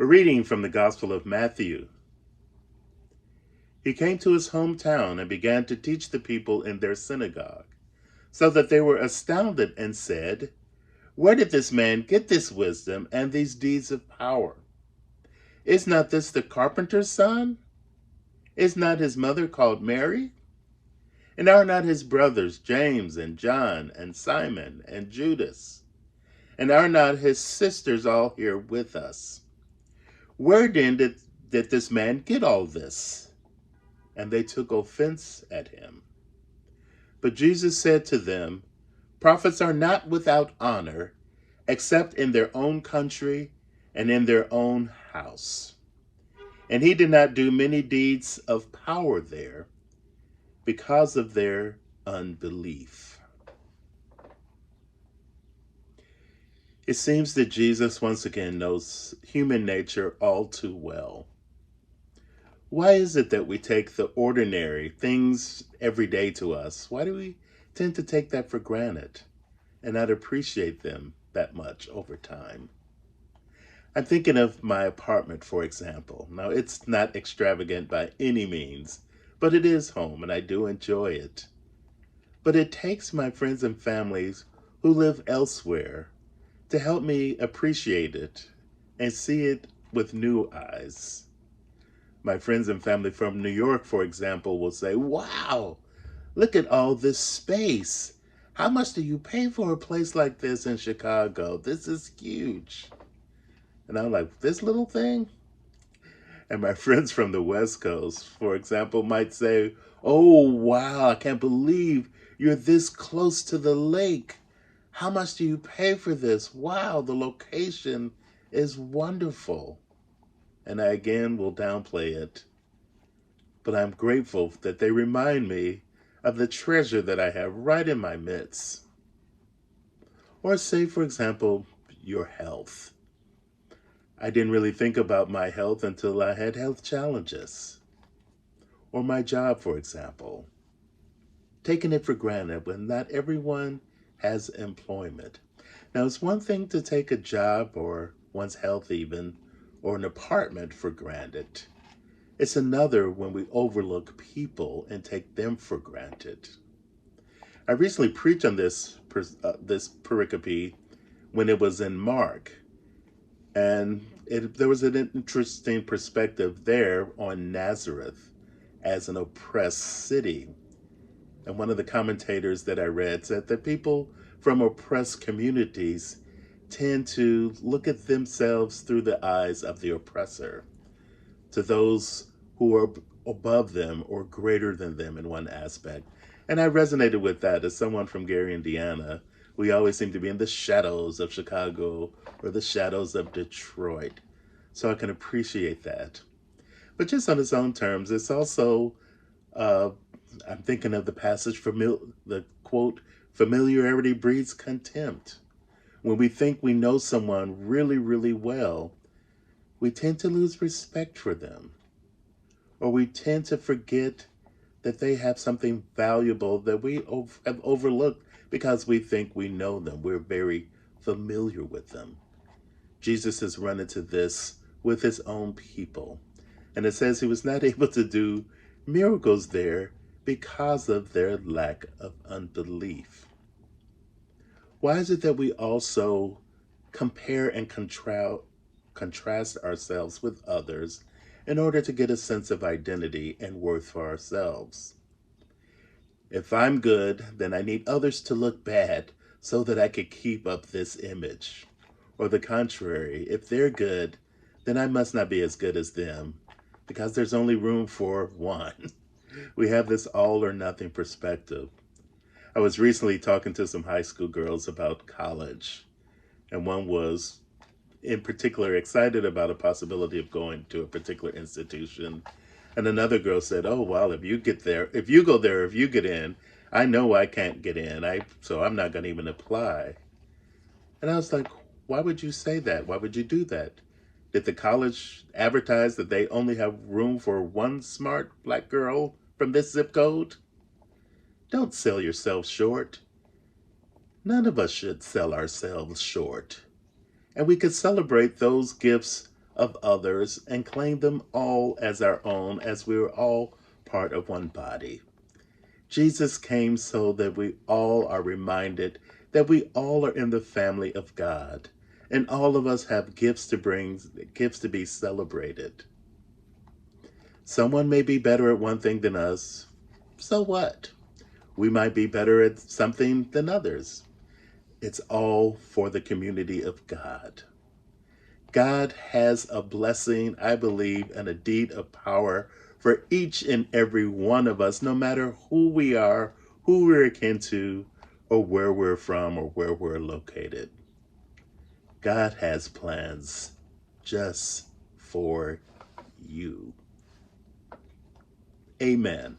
A reading from the Gospel of Matthew. He came to his hometown and began to teach the people in their synagogue, so that they were astounded and said, "Where did this man get this wisdom and these deeds of power? Is not this the carpenter's son? Is not his mother called Mary? And are not his brothers James and John and Simon and Judas? And are not his sisters all here with us? Where then did this man get all this?" And they took offense at him. But Jesus said to them, "Prophets are not without honor, except in their own country and in their own house." And he did not do many deeds of power there because of their unbelief. It seems that Jesus once again knows human nature all too well. Why is it that we take the ordinary things every day to us? Why do we tend to take that for granted and not appreciate them that much over time? I'm thinking of my apartment, for example. Now, it's not extravagant by any means, but it is home and I do enjoy it. But it takes my friends and families who live elsewhere to help me appreciate it and see it with new eyes. My friends and family from New York, for example, will say, "Wow, look at all this space. How much do you pay for a place like this in Chicago? This is huge." And I'm like, "This little thing?" And my friends from the West Coast, for example, might say, "Oh, wow, I can't believe you're this close to the lake. How much do you pay for this? Wow, the location is wonderful." And I again will downplay it. But I'm grateful that they remind me of the treasure that I have right in my midst. Or say, for example, your health. I didn't really think about my health until I had health challenges. Or my job, for example. Taking it for granted when not everyone has employment. Now, it's one thing to take a job or one's health even, or an apartment for granted. It's another when we overlook people and take them for granted. I recently preached on this pericope when it was in Mark, and there was an interesting perspective there on Nazareth as an oppressed city. And one of the commentators that I read said that people from oppressed communities tend to look at themselves through the eyes of the oppressor, to those who are above them or greater than them in one aspect. And I resonated with that as someone from Gary, Indiana. We always seem to be in the shadows of Chicago or the shadows of Detroit. So I can appreciate that. But just on its own terms, it's also, uh, I'm thinking of the passage, the quote, "Familiarity breeds contempt." When we think we know someone really, really well, we tend to lose respect for them, or we tend to forget that they have something valuable that we have overlooked because we think we know them. We're very familiar with them. Jesus has run into this with his own people. And it says he was not able to do miracles there because of their lack of unbelief. Why is it that we also compare and contrast ourselves with others in order to get a sense of identity and worth for ourselves? If I'm good, then I need others to look bad so that I could keep up this image. Or the contrary, if they're good, then I must not be as good as them because there's only room for one. We have this all or nothing perspective. I was recently talking to some high school girls about college, and one was in particular excited about a possibility of going to a particular institution. And another girl said, "Oh, well, if you get there, if you go there, if you get in, I know I can't get in. So I'm not going to even apply." And I was like, "Why would you say that? Why would you do that? Did the college advertise that they only have room for one smart black girl from this zip code?" Don't sell yourself short. None of us should sell ourselves short. And we could celebrate those gifts of others and claim them all as our own, as we are all part of one body. Jesus came so that we all are reminded that we all are in the family of God, and all of us have gifts to bring, gifts to be celebrated. Someone may be better at one thing than us. So what? We might be better at something than others. It's all for the community of God. God has a blessing, I believe, and a deed of power for each and every one of us, no matter who we are, who we're akin to, or where we're from, or where we're located. God has plans just for you. Amen.